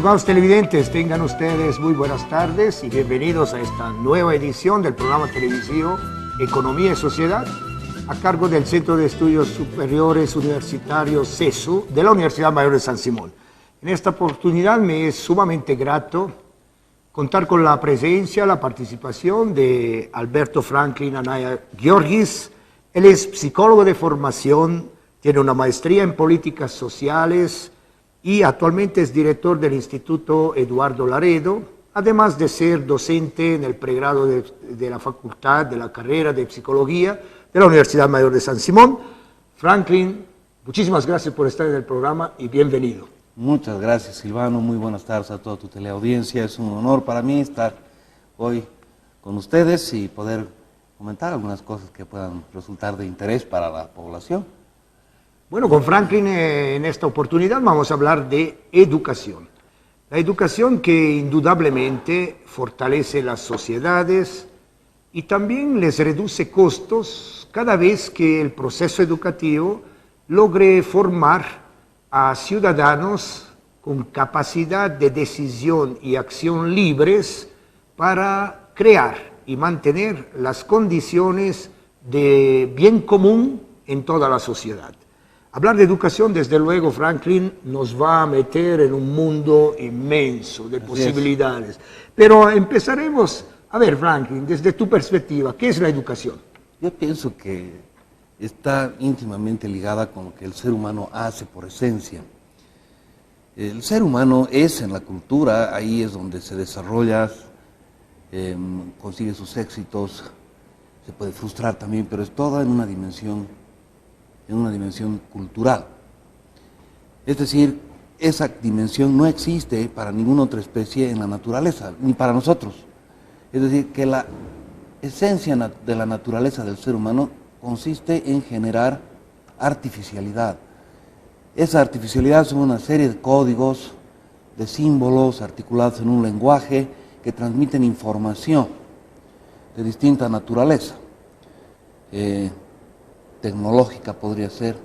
Estimados televidentes, tengan ustedes muy buenas tardes y bienvenidos a esta nueva edición del programa televisivo Economía y Sociedad, a cargo del Centro de Estudios Superiores Universitarios CESU de la Universidad Mayor de San Simón. En esta oportunidad me es sumamente grato contar con la presencia, la participación de Alberto Franklin Anaya Giorgis. Él es psicólogo de formación, tiene una maestría en políticas sociales y actualmente es director del Instituto Eduardo Laredo, además de ser docente en el pregrado de la Facultad de la Carrera de Psicología de la Universidad Mayor de San Simón. Franklin, muchísimas gracias por estar en el programa y bienvenido. Muchas gracias, Silvano. Muy buenas tardes a toda tu teleaudiencia. Es un honor para mí estar hoy con ustedes y poder comentar algunas cosas que puedan resultar de interés para la población. Bueno, con Franklin en esta oportunidad vamos a hablar de educación. La educación que indudablemente fortalece las sociedades y también les reduce costos cada vez que el proceso educativo logre formar a ciudadanos con capacidad de decisión y acción libres para crear y mantener las condiciones de bien común en toda la sociedad. Hablar de educación, desde luego, Franklin, nos va a meter en un mundo inmenso de posibilidades. Pero empezaremos, a ver, Franklin, desde tu perspectiva, ¿qué es la educación? Yo pienso que está íntimamente ligada con lo que el ser humano hace por esencia. El ser humano es en la cultura, ahí es donde se desarrolla, consigue sus éxitos, se puede frustrar también, pero es toda en una dimensión cultural. Es decir, esa dimensión no existe para ninguna otra especie en la naturaleza, ni para nosotros. Es decir, que la esencia de la naturaleza del ser humano consiste en generar artificialidad. Esa artificialidad son una serie de códigos, de símbolos articulados en un lenguaje que transmiten información de distinta naturaleza. Tecnológica podría ser,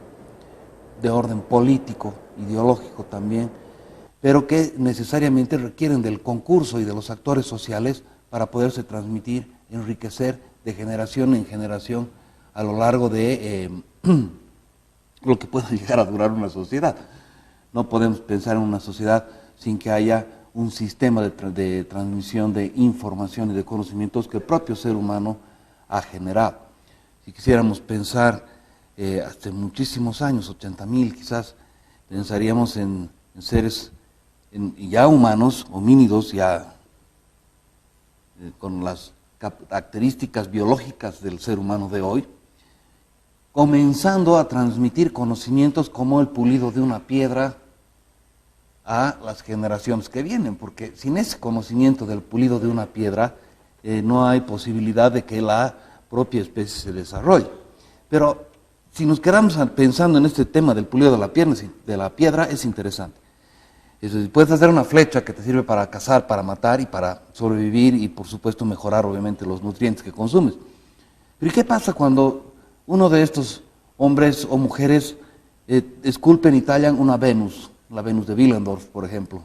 de orden político, ideológico también, pero que necesariamente requieren del concurso y de los actores sociales para poderse transmitir, enriquecer de generación en generación a lo largo de lo que pueda llegar a durar una sociedad. No podemos pensar en una sociedad sin que haya un sistema de transmisión de información y de conocimientos que el propio ser humano ha generado. Si quisiéramos pensar hace muchísimos años, 80.000 quizás, pensaríamos en seres ya humanos, homínidos, ya con las características biológicas del ser humano de hoy, comenzando a transmitir conocimientos como el pulido de una piedra a las generaciones que vienen, porque sin ese conocimiento del pulido de una piedra no hay posibilidad de que la propia especie se desarrolle. Pero si nos quedamos pensando en este tema del pulido de la piedra, es interesante. Es decir, puedes hacer una flecha que te sirve para cazar, para matar y para sobrevivir y por supuesto mejorar obviamente los nutrientes que consumes. Pero ¿y qué pasa cuando uno de estos hombres o mujeres esculpen y tallan una Venus, la Venus de Willendorf, por ejemplo?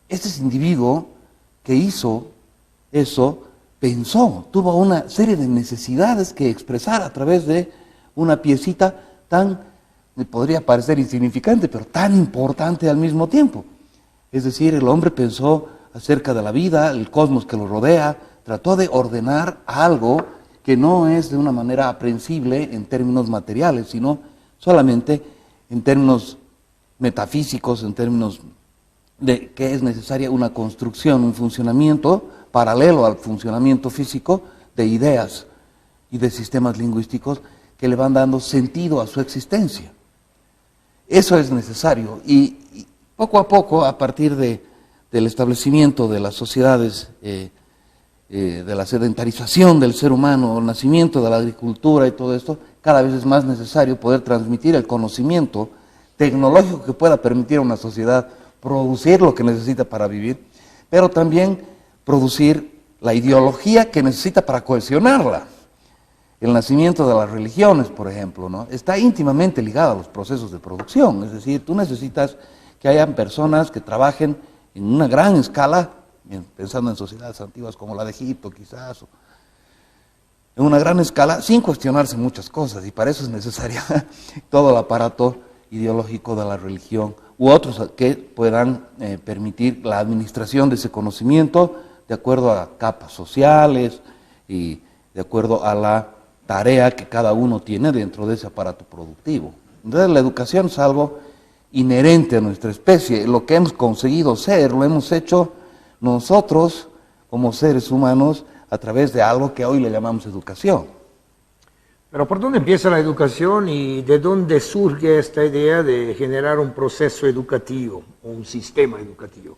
Este individuo que hizo eso pensó, tuvo una serie de necesidades que expresar a través de una piecita tan, me podría parecer insignificante, pero tan importante al mismo tiempo. Es decir, el hombre pensó acerca de la vida, el cosmos que lo rodea, trató de ordenar algo que no es de una manera aprehensible en términos materiales, sino solamente en términos metafísicos, en términos de que es necesaria una construcción, un funcionamiento paralelo al funcionamiento físico de ideas y de sistemas lingüísticos que le van dando sentido a su existencia. Eso es necesario y poco a poco, a partir del establecimiento de las sociedades, de la sedentarización del ser humano, el nacimiento de la agricultura y todo esto, cada vez es más necesario poder transmitir el conocimiento tecnológico que pueda permitir a una sociedad producir lo que necesita para vivir, pero también producir la ideología que necesita para cohesionarla. El nacimiento de las religiones, por ejemplo, ¿no?, está íntimamente ligado a los procesos de producción. Es decir, tú necesitas que hayan personas que trabajen en una gran escala, pensando en sociedades antiguas como la de Egipto quizás, o en una gran escala, sin cuestionarse muchas cosas, y para eso es necesaria todo el aparato ideológico de la religión, u otros que puedan permitir la administración de ese conocimiento de acuerdo a capas sociales y de acuerdo a la tarea que cada uno tiene dentro de ese aparato productivo. Entonces la educación es algo inherente a nuestra especie. Lo que hemos conseguido ser, lo hemos hecho nosotros como seres humanos a través de algo que hoy le llamamos educación. Pero ¿por dónde empieza la educación y de dónde surge esta idea de generar un proceso educativo, un sistema educativo?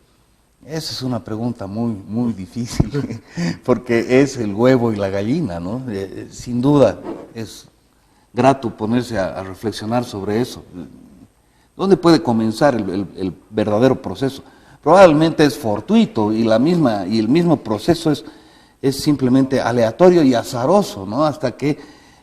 Esa es una pregunta muy difícil, porque es el huevo y la gallina, ¿no? Sin duda es grato ponerse a reflexionar sobre eso. ¿Dónde puede comenzar el verdadero proceso? Probablemente es fortuito y el mismo proceso es simplemente aleatorio y azaroso, ¿no? Hasta que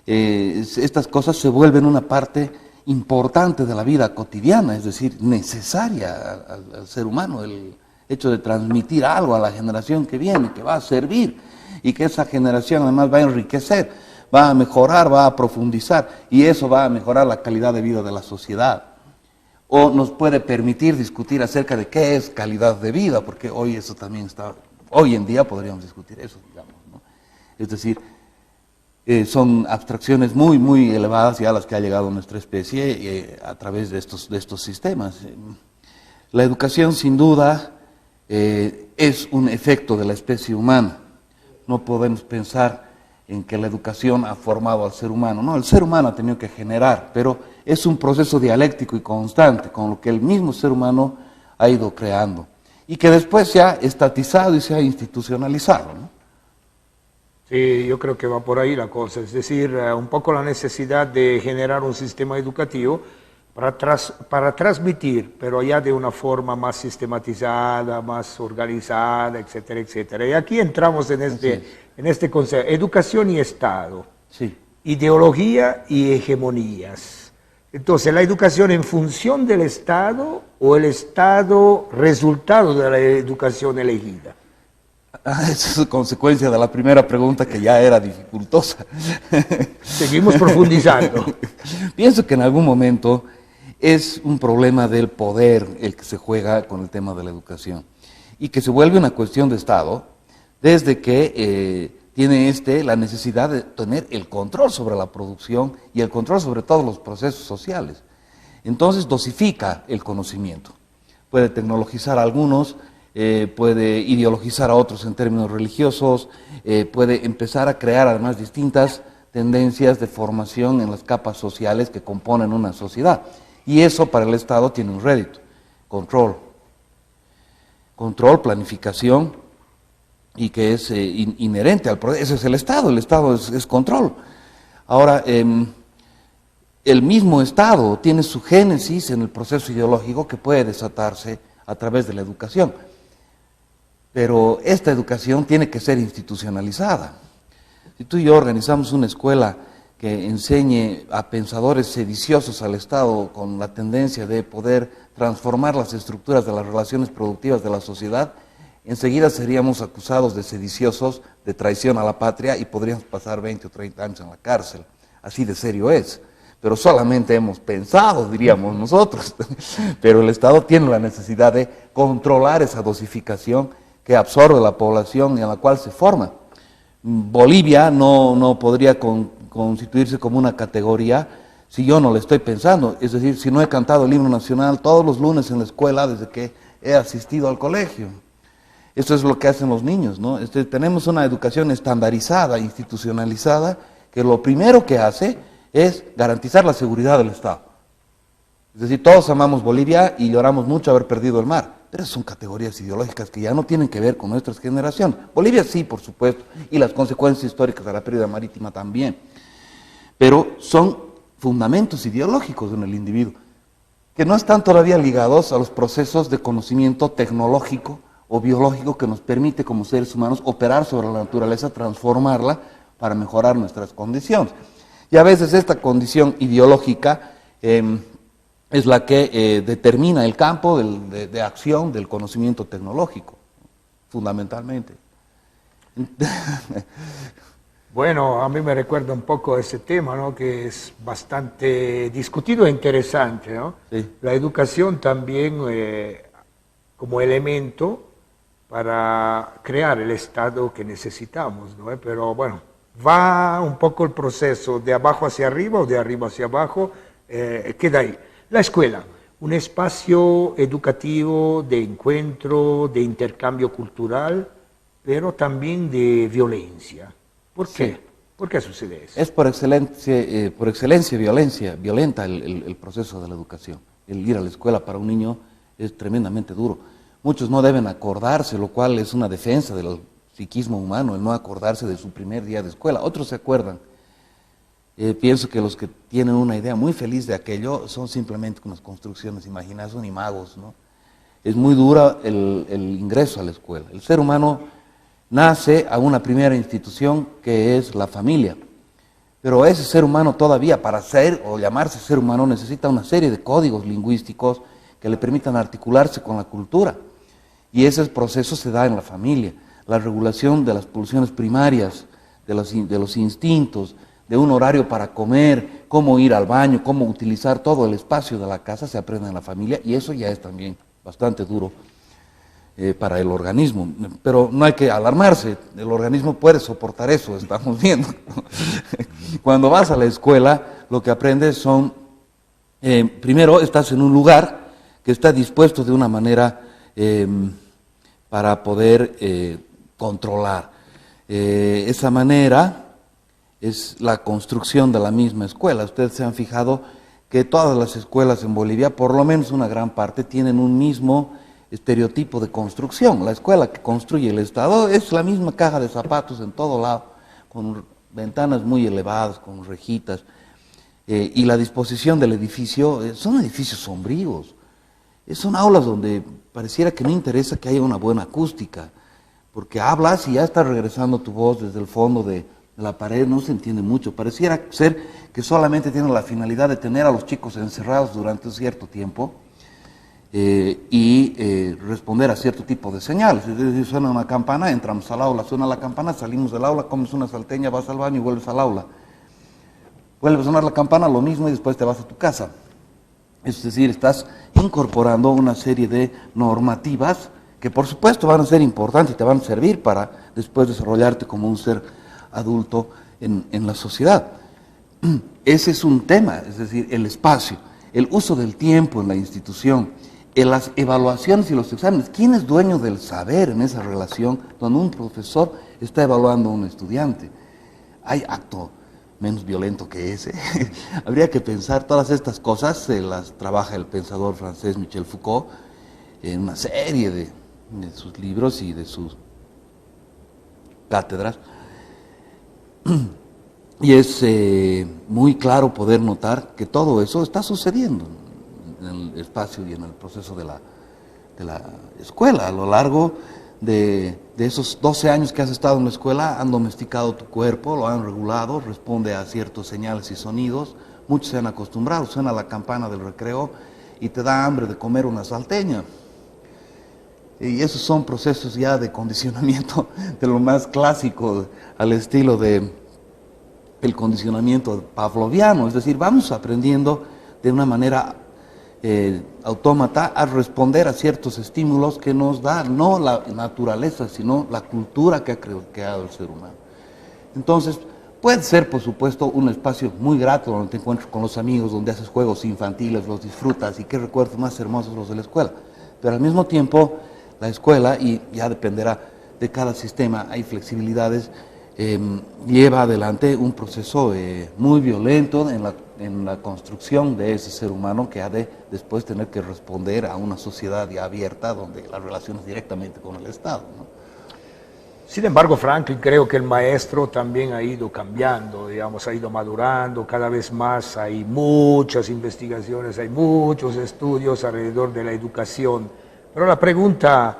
estas cosas se vuelven una parte importante de la vida cotidiana, es decir, necesaria al ser humano, el hecho de transmitir algo a la generación que viene, que va a servir, y que esa generación además va a enriquecer, va a mejorar, va a profundizar, y eso va a mejorar la calidad de vida de la sociedad. O nos puede permitir discutir acerca de qué es calidad de vida, porque hoy eso también hoy en día podríamos discutir eso, digamos, ¿no? Es decir, son abstracciones muy elevadas ya a las que ha llegado nuestra especie a través de estos sistemas. La educación, sin duda, es un efecto de la especie humana. No podemos pensar en que la educación ha formado al ser humano. No, el ser humano ha tenido que generar, pero es un proceso dialéctico y constante, con lo que el mismo ser humano ha ido creando, y que después se ha estatizado y se ha institucionalizado, ¿no? Sí, yo creo que va por ahí la cosa, es decir, un poco la necesidad de generar un sistema educativo para transmitir, pero ya de una forma más sistematizada, más organizada, etcétera, etcétera. Y aquí entramos en este concepto, educación y Estado, Sí. ideología y hegemonías. Entonces, ¿la educación en función del Estado o el Estado resultado de la educación elegida? Esa es consecuencia de la primera pregunta, que ya era dificultosa. Seguimos profundizando. Pienso que en algún momento es un problema del poder el que se juega con el tema de la educación, y que se vuelve una cuestión de Estado desde que tiene la necesidad de tener el control sobre la producción y el control sobre todos los procesos sociales. Entonces dosifica el conocimiento, puede tecnologizar a algunos, puede ideologizar a otros en términos religiosos, puede empezar a crear además distintas tendencias de formación en las capas sociales que componen una sociedad. Y eso para el Estado tiene un rédito: control, planificación, y que es inherente al proceso. Ese es el Estado es control. Ahora, el mismo Estado tiene su génesis en el proceso ideológico que puede desatarse a través de la educación. Pero esta educación tiene que ser institucionalizada. Si tú y yo organizamos una escuela que enseñe a pensadores sediciosos al Estado con la tendencia de poder transformar las estructuras de las relaciones productivas de la sociedad, enseguida seríamos acusados de sediciosos, de traición a la patria, y podríamos pasar 20 o 30 años en la cárcel. Así de serio es. Pero solamente hemos pensado, diríamos nosotros. Pero el Estado tiene la necesidad de controlar esa dosificación que absorbe la población y en la cual se forma. Bolivia no podría constituirse como una categoría si yo no le estoy pensando. Es decir, si no he cantado el himno nacional todos los lunes en la escuela desde que he asistido al colegio. Esto es lo que hacen los niños, ¿no? Tenemos una educación estandarizada, institucionalizada, que lo primero que hace es garantizar la seguridad del Estado. Es decir, todos amamos Bolivia y lloramos mucho haber perdido el mar, pero son categorías ideológicas que ya no tienen que ver con nuestras generaciones. Bolivia sí, por supuesto, y las consecuencias históricas de la pérdida marítima también, pero son fundamentos ideológicos en el individuo, que no están todavía ligados a los procesos de conocimiento tecnológico o biológico que nos permite como seres humanos operar sobre la naturaleza, transformarla para mejorar nuestras condiciones. Y a veces esta condición ideológica es la que determina el campo de acción del conocimiento tecnológico, fundamentalmente. Bueno, a mí me recuerda un poco ese tema, ¿no? Que es bastante discutido e interesante, ¿no? Sí. La educación también como elemento para crear el Estado que necesitamos, ¿no? Pero bueno, va un poco el proceso de abajo hacia arriba o de arriba hacia abajo, queda ahí. La escuela, un espacio educativo de encuentro, de intercambio cultural, pero también de violencia. ¿Por qué? Sí. ¿Por qué sucede eso? Es por excelencia violencia, violenta el proceso de la educación. El ir a la escuela para un niño es tremendamente duro. Muchos no deben acordarse, lo cual es una defensa del psiquismo humano, el no acordarse de su primer día de escuela. Otros se acuerdan. Pienso que los que tienen una idea muy feliz de aquello son simplemente unas construcciones imaginadas, son magos, ¿no? Es muy dura el ingreso a la escuela. El ser humano nace a una primera institución que es la familia. Pero ese ser humano todavía, para ser o llamarse ser humano, necesita una serie de códigos lingüísticos que le permitan articularse con la cultura. Y ese proceso se da en la familia. La regulación de las pulsiones primarias, de los instintos, de un horario para comer, cómo ir al baño, cómo utilizar todo el espacio de la casa, se aprende en la familia, y eso ya es también bastante duro para el organismo. Pero no hay que alarmarse, el organismo puede soportar eso, estamos viendo. Cuando vas a la escuela, lo que aprendes son, primero estás en un lugar que está dispuesto de una manera para poder controlar. Esa manera es la construcción de la misma escuela. Ustedes se han fijado que todas las escuelas en Bolivia, por lo menos una gran parte, tienen un mismo estereotipo de construcción. La escuela que construye el Estado es la misma caja de zapatos en todo lado, con ventanas muy elevadas, con rejitas, y la disposición del edificio, son edificios sombríos, son aulas donde pareciera que no interesa que haya una buena acústica, porque hablas y ya está regresando tu voz desde el fondo de la pared, no se entiende mucho, pareciera ser que solamente tiene la finalidad de tener a los chicos encerrados durante un cierto tiempo, y responder a cierto tipo de señales. Es decir, suena una campana, entramos al aula, suena la campana, salimos del aula, comes una salteña, vas al baño y vuelves al aula. Vuelve a sonar la campana, lo mismo, y después te vas a tu casa. Es decir, estás incorporando una serie de normativas que por supuesto van a ser importantes y te van a servir para después desarrollarte como un ser adulto en la sociedad. Ese es un tema, es decir, el espacio, el uso del tiempo en la institución, en las evaluaciones y los exámenes. ¿Quién es dueño del saber en esa relación donde un profesor está evaluando a un estudiante? Hay acto menos violento que ese. Habría que pensar todas estas cosas, se las trabaja el pensador francés Michel Foucault en una serie de sus libros y de sus cátedras. Y es muy claro poder notar que todo eso está sucediendo en el espacio y en el proceso de la escuela. A lo largo de esos 12 años que has estado en la escuela, han domesticado tu cuerpo, lo han regulado, responde a ciertos señales y sonidos. Muchos se han acostumbrado, suena la campana del recreo y te da hambre de comer una salteña. Y esos son procesos ya de condicionamiento de lo más clásico, al estilo de el condicionamiento pavloviano. Es decir, vamos aprendiendo de una manera autómata a responder a ciertos estímulos que nos da no la naturaleza, sino la cultura que ha creado el ser humano. Entonces, puede ser, por supuesto, un espacio muy grato donde te encuentras con los amigos, donde haces juegos infantiles, los disfrutas y qué recuerdos más hermosos los de la escuela. Pero al mismo tiempo, la escuela, y ya dependerá de cada sistema, hay flexibilidades, lleva adelante un proceso muy violento en la construcción de ese ser humano que ha de después tener que responder a una sociedad ya abierta donde la relación es directamente con el Estado, ¿no? Sin embargo, Franklin, creo que el maestro también ha ido cambiando, digamos, ha ido madurando cada vez más, hay muchas investigaciones, hay muchos estudios alrededor de la educación, pero la pregunta,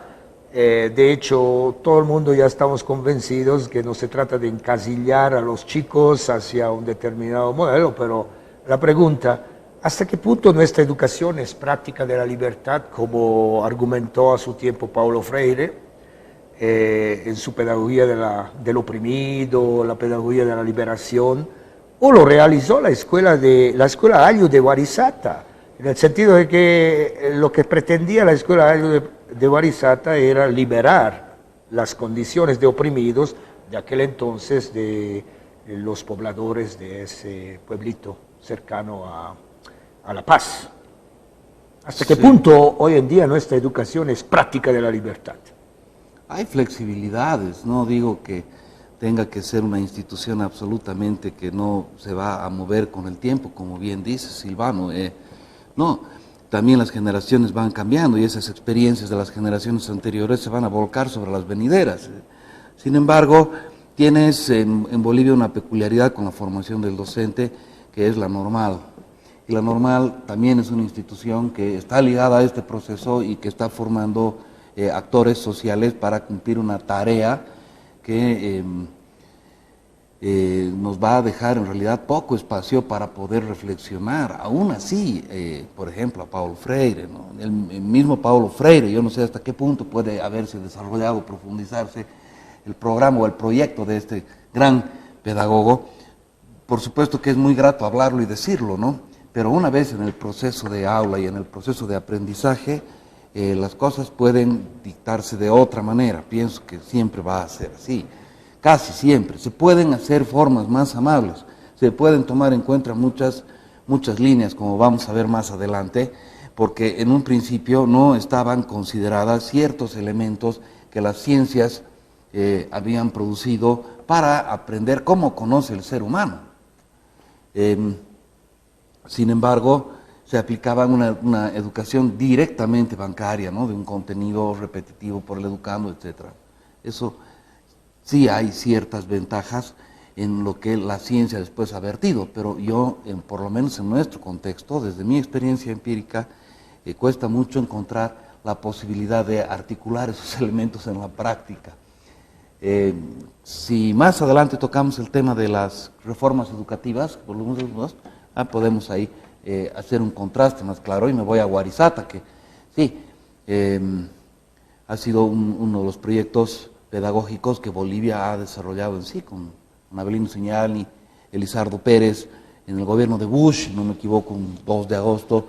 de hecho, todo el mundo ya estamos convencidos que no se trata de encasillar a los chicos hacia un determinado modelo, pero la pregunta, ¿Hasta qué punto nuestra educación es práctica de la libertad, como argumentó a su tiempo Paulo Freire en su pedagogía del oprimido, la pedagogía de la liberación, o lo realizó la escuela Ayllu de Warisata, en el sentido de que lo que pretendía la escuela Ayllu de Warisata era liberar las condiciones de oprimidos de aquel entonces de los pobladores de ese pueblito cercano a La Paz. ¿Hasta qué punto hoy en día nuestra educación es práctica de la libertad? Hay flexibilidades, no digo que tenga que ser una institución absolutamente que no se va a mover con el tiempo, como bien dice Silvano. No, también las generaciones van cambiando y esas experiencias de las generaciones anteriores se van a volcar sobre las venideras. Sin embargo, tienes en Bolivia una peculiaridad con la formación del docente, que es la normal. Y la normal también es una institución que está ligada a este proceso y que está formando actores sociales para cumplir una tarea que nos va a dejar en realidad poco espacio para poder reflexionar. Aún así, por ejemplo, a Paulo Freire, ¿no? El mismo Paulo Freire, yo no sé hasta qué punto puede haberse desarrollado, profundizarse el programa o el proyecto de este gran pedagogo. Por supuesto que es muy grato hablarlo y decirlo, ¿no? Pero una vez en el proceso de aula y en el proceso de aprendizaje, las cosas pueden dictarse de otra manera. Pienso que siempre va a ser así, casi siempre. Se pueden hacer formas más amables, se pueden tomar en cuenta muchas líneas, como vamos a ver más adelante, porque en un principio no estaban consideradas ciertos elementos que las ciencias habían producido para aprender cómo conoce el ser humano. Sin embargo, se aplicaba una educación directamente bancaria, ¿no? De un contenido repetitivo por el educando, etc. Eso sí hay ciertas ventajas en lo que la ciencia después ha vertido, pero yo, por lo menos en nuestro contexto, desde mi experiencia empírica, cuesta mucho encontrar la posibilidad de articular esos elementos en la práctica. Si más adelante tocamos el tema de las reformas educativas, volumen 2, podemos ahí hacer un contraste más claro, y me voy a Warisata, que sí, ha sido uno de los proyectos pedagógicos que Bolivia ha desarrollado en sí, con Abelino Señalni, Elizardo Pérez, en el gobierno de Bush, si no me equivoco, un 2 de agosto,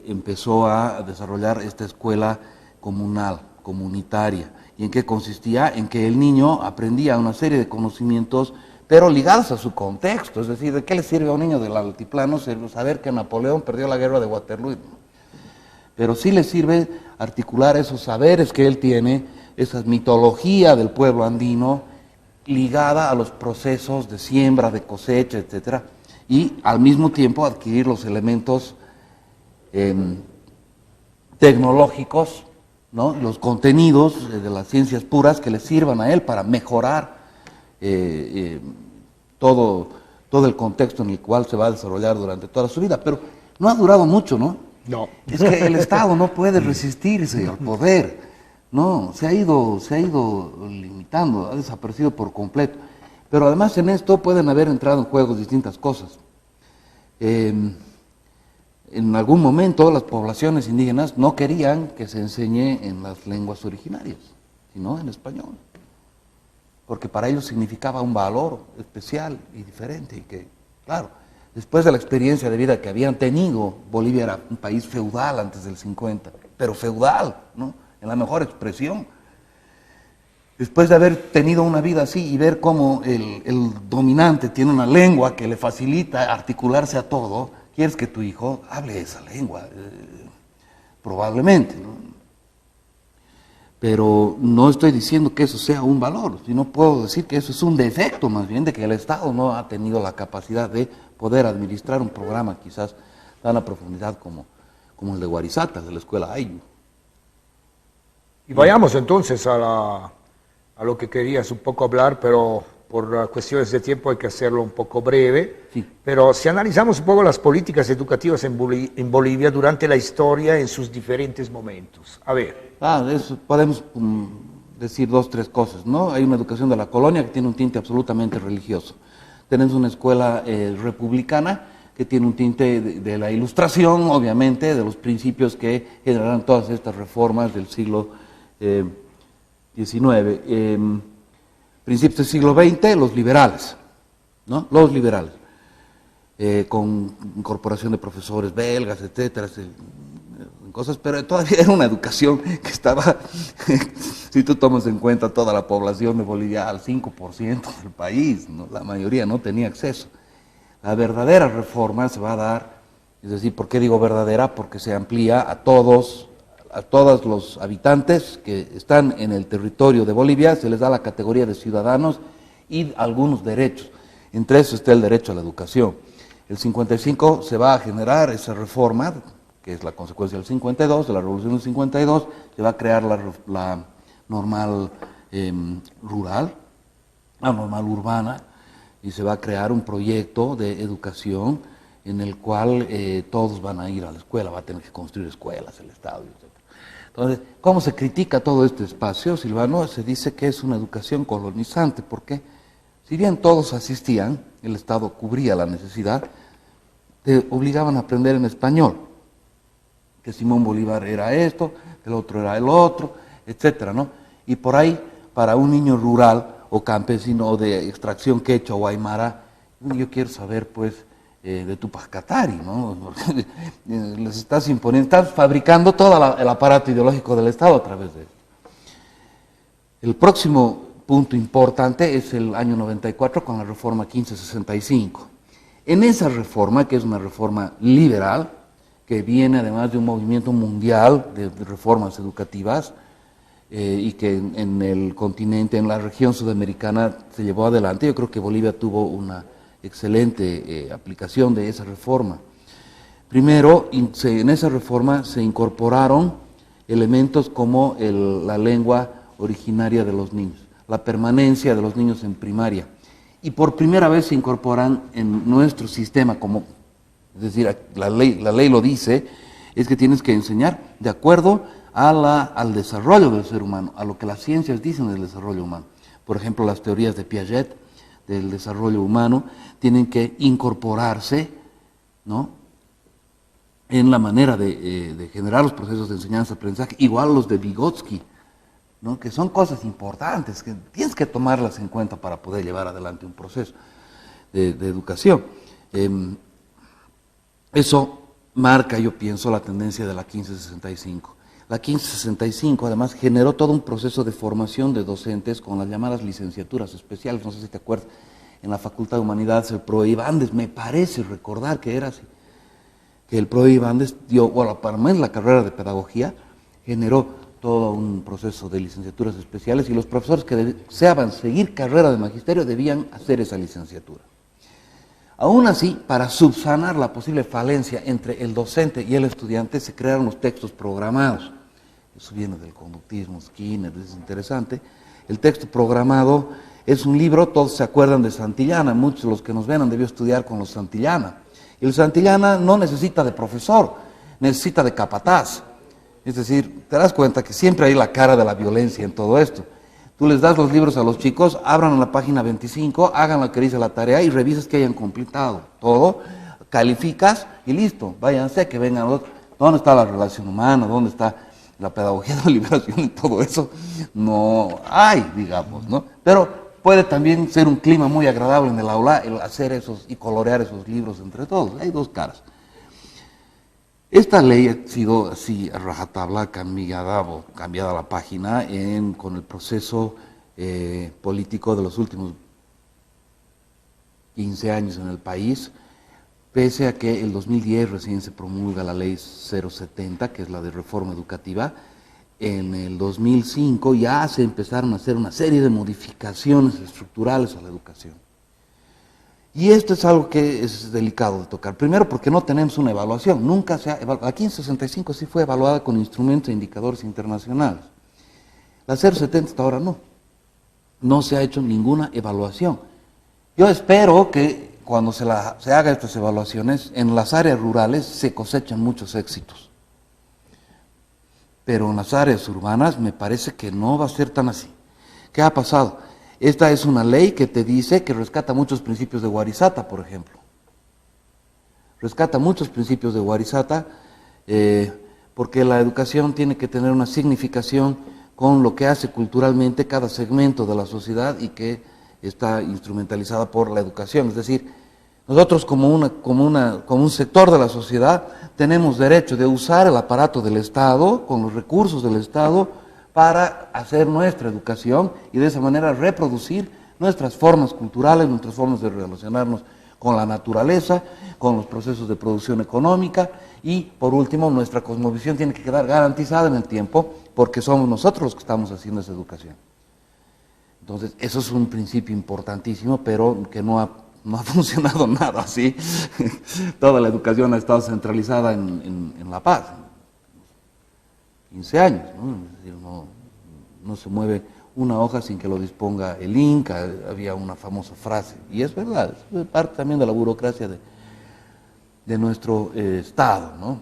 empezó a desarrollar esta escuela comunal, comunitaria. ¿Y en qué consistía? En que el niño aprendía una serie de conocimientos, pero ligados a su contexto. Es decir, ¿de qué le sirve a un niño del altiplano saber que Napoleón perdió la guerra de Waterloo? Pero sí le sirve articular esos saberes que él tiene, esa mitología del pueblo andino, ligada a los procesos de siembra, de cosecha, etc. Y al mismo tiempo adquirir los elementos tecnológicos, ¿no? Los contenidos de las ciencias puras que le sirvan a él para mejorar todo el contexto en el cual se va a desarrollar durante toda su vida. Pero no ha durado mucho, ¿no? No. Es que el Estado no puede resistirse al poder, no, se ha ido limitando, ha desaparecido por completo. Pero además en esto pueden haber entrado en juego distintas cosas. En algún momento las poblaciones indígenas no querían que se enseñe en las lenguas originarias, sino en español, porque para ellos significaba un valor especial y diferente, y que, claro, después de la experiencia de vida que habían tenido, Bolivia era un país feudal antes del 50, pero feudal, ¿no? En la mejor expresión. Después de haber tenido una vida así y ver cómo el dominante tiene una lengua que le facilita articularse a todo, quieres que tu hijo hable esa lengua, probablemente, ¿no? Pero no estoy diciendo que eso sea un valor, sino puedo decir que eso es un defecto más bien, de que el Estado no ha tenido la capacidad de poder administrar un programa quizás tan a profundidad como el de Warisata, de la escuela Ayllu. Y vayamos entonces a lo que querías un poco hablar, pero por cuestiones de tiempo hay que hacerlo un poco breve. Sí. Pero si analizamos un poco las políticas educativas en Bolivia durante la historia en sus diferentes momentos. A ver. Eso podemos decir 2, 3 cosas, ¿no? Hay una educación de la colonia que tiene un tinte absolutamente religioso. Tenemos una escuela republicana que tiene un tinte de la Ilustración, obviamente, de los principios que generaron todas estas reformas del siglo XIX. Principios del siglo XX, los liberales, ¿no? Los liberales, con incorporación de profesores belgas, etcétera, cosas, pero todavía era una educación que estaba, si tú tomas en cuenta toda la población de Bolivia, al 5% del país, ¿no? La mayoría no tenía acceso. La verdadera reforma se va a dar, es decir, ¿por qué digo verdadera? Porque se amplía a todos los habitantes que están en el territorio de Bolivia, se les da la categoría de ciudadanos y algunos derechos. Entre eso está el derecho a la educación. El 55 se va a generar esa reforma, que es la consecuencia del 52, de la Revolución del 52, se va a crear la normal rural, la normal urbana, y se va a crear un proyecto de educación en el cual todos van a ir a la escuela, va a tener que construir escuelas, el Estado, etc. Entonces, ¿cómo se critica todo este espacio, Silvano? Se dice que es una educación colonizante, porque si bien todos asistían, el Estado cubría la necesidad, te obligaban a aprender en español, que Simón Bolívar era esto, el otro era el otro, etcétera, ¿no? Y por ahí, para un niño rural o campesino o de extracción quechua o aymara, yo quiero saber, pues, de Túpac Katari, ¿no? Les estás imponiendo, estás fabricando todo el aparato ideológico del Estado a través de eso. El próximo punto importante es el año 94 con la reforma 1565. En esa reforma, que es una reforma liberal, que viene además de un movimiento mundial de reformas educativas, y que en el continente, en la región sudamericana se llevó adelante. Yo creo que Bolivia tuvo una excelente aplicación de esa reforma. Primero, en esa reforma se incorporaron elementos como la lengua originaria de los niños, la permanencia de los niños en primaria, y por primera vez se incorporan en nuestro sistema, como, es decir, la ley lo dice, es que tienes que enseñar de acuerdo al desarrollo del ser humano, a lo que las ciencias dicen del desarrollo humano. Por ejemplo, las teorías de Piaget del desarrollo humano tienen que incorporarse, ¿no?, en la manera de generar los procesos de enseñanza-aprendizaje, igual los de Vygotsky, ¿no?, que son cosas importantes, que tienes que tomarlas en cuenta para poder llevar adelante un proceso de educación. Eso marca, yo pienso, la tendencia de la 1565. La 1565 además generó todo un proceso de formación de docentes con las llamadas licenciaturas especiales. No sé si te acuerdas, en la Facultad de Humanidades el Proe Ibández, me parece recordar que era así, que el Proe Ibández dio, bueno, para mí la carrera de pedagogía generó todo un proceso de licenciaturas especiales, y los profesores que deseaban seguir carrera de magisterio debían hacer esa licenciatura. Aún así, para subsanar la posible falencia entre el docente y el estudiante, se crearon los textos programados. Eso viene del conductismo, Skinner, es interesante. El texto programado es un libro, todos se acuerdan de Santillana, muchos de los que nos ven han debido estudiar con los Santillana. Y el Santillana no necesita de profesor, necesita de capataz. Es decir, te das cuenta que siempre hay la cara de la violencia en todo esto. Tú les das los libros a los chicos, abran la página 25, hagan lo que dice la tarea y revisas que hayan completado todo, calificas y listo, váyanse, que vengan otros. ¿Dónde está la relación humana? ¿Dónde está la pedagogía de la liberación y todo eso? No hay, digamos, ¿no? Pero puede también ser un clima muy agradable en el aula el hacer esos y colorear esos libros entre todos. Hay dos caras. Esta ley ha sido así a rajatabla cambiada la página con el proceso político de los últimos 15 años en el país, pese a que el 2010 recién se promulga la ley 070, que es la de reforma educativa. En el 2005 ya se empezaron a hacer una serie de modificaciones estructurales a la educación. Y esto es algo que es delicado de tocar. Primero, porque no tenemos una evaluación. Nunca se ha evaluado. Aquí en 65 sí fue evaluada con instrumentos e indicadores internacionales. La 070 hasta ahora no. No se ha hecho ninguna evaluación. Yo espero que cuando se haga estas evaluaciones, en las áreas rurales se cosechan muchos éxitos. Pero en las áreas urbanas me parece que no va a ser tan así. ¿Qué ha pasado? Esta es una ley que te dice que rescata muchos principios de Warisata, por ejemplo. rescata muchos principios de Warisata, porque la educación tiene que tener una significación con lo que hace culturalmente cada segmento de la sociedad y que está instrumentalizada por la educación. Es decir, nosotros como un sector de la sociedad tenemos derecho de usar el aparato del Estado, con los recursos del Estado, para hacer nuestra educación y de esa manera reproducir nuestras formas culturales, nuestras formas de relacionarnos con la naturaleza, con los procesos de producción económica y, por último, nuestra cosmovisión tiene que quedar garantizada en el tiempo porque somos nosotros los que estamos haciendo esa educación. Entonces, eso es un principio importantísimo, pero que no ha funcionado nada así. Toda la educación ha estado centralizada en La Paz, 15 años, ¿no? Es decir, no se mueve una hoja sin que lo disponga el Inca. Había una famosa frase, y es verdad, es parte también de la burocracia de nuestro Estado, ¿no?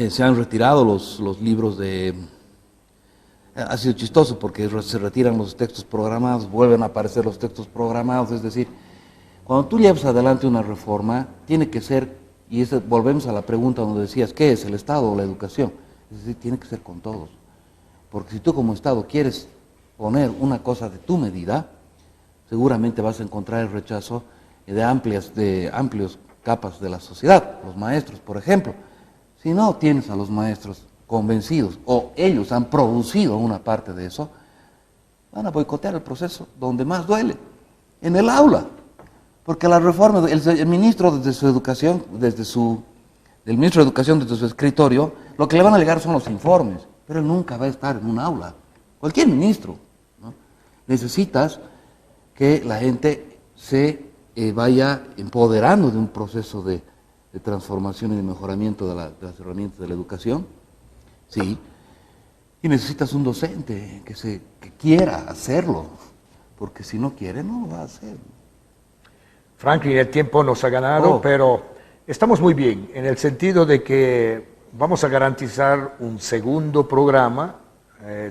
Se han retirado los libros de... Ha sido chistoso porque se retiran los textos programados, vuelven a aparecer los textos programados, es decir, cuando tú llevas adelante una reforma, tiene que ser, y volvemos a la pregunta donde decías, ¿qué es el Estado o la educación? Es decir, tiene que ser con todos, porque si tú como Estado quieres poner una cosa de tu medida, seguramente vas a encontrar el rechazo de amplios capas de la sociedad, los maestros, por ejemplo. Si no tienes a los maestros convencidos, o ellos han producido una parte de eso, van a boicotear el proceso donde más duele, en el aula. Porque la reforma, el ministro desde su educación, el ministro de Educación desde su escritorio, lo que le van a llegar son los informes, pero él nunca va a estar en un aula. Cualquier ministro, ¿no? Necesitas que la gente se vaya empoderando de un proceso de transformación y de mejoramiento de las herramientas de la educación, sí, y necesitas un docente que quiera hacerlo, porque si no quiere, no lo va a hacer. Franklin, el tiempo nos ha ganado, pero estamos muy bien, en el sentido de que vamos a garantizar un segundo programa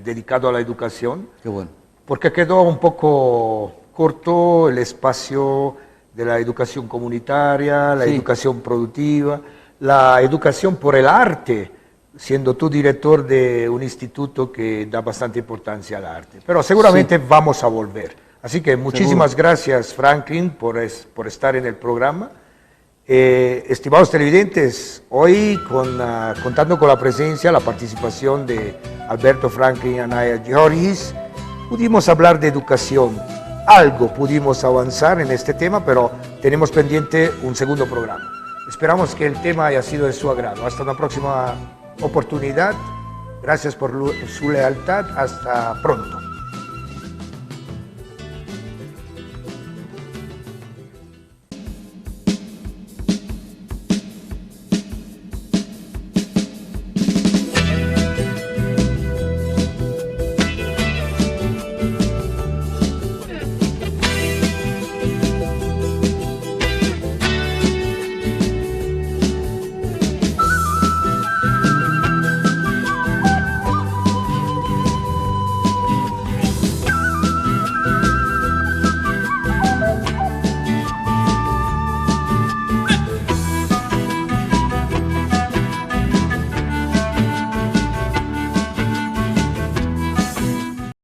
dedicado a la educación. Qué bueno. Porque quedó un poco corto el espacio de la educación comunitaria, la educación productiva, la educación por el arte, siendo tú director de un instituto que da bastante importancia al arte. Pero seguramente vamos a volver. Así que muchísimas gracias, Franklin, por estar en el programa. Estimados televidentes, hoy contando con la presencia, la participación de Alberto Franklin Anaya Giorgis, pudimos hablar de educación. Algo pudimos avanzar en este tema, pero tenemos pendiente un segundo programa. Esperamos que el tema haya sido de su agrado. Hasta una próxima oportunidad. Gracias por su lealtad. Hasta pronto.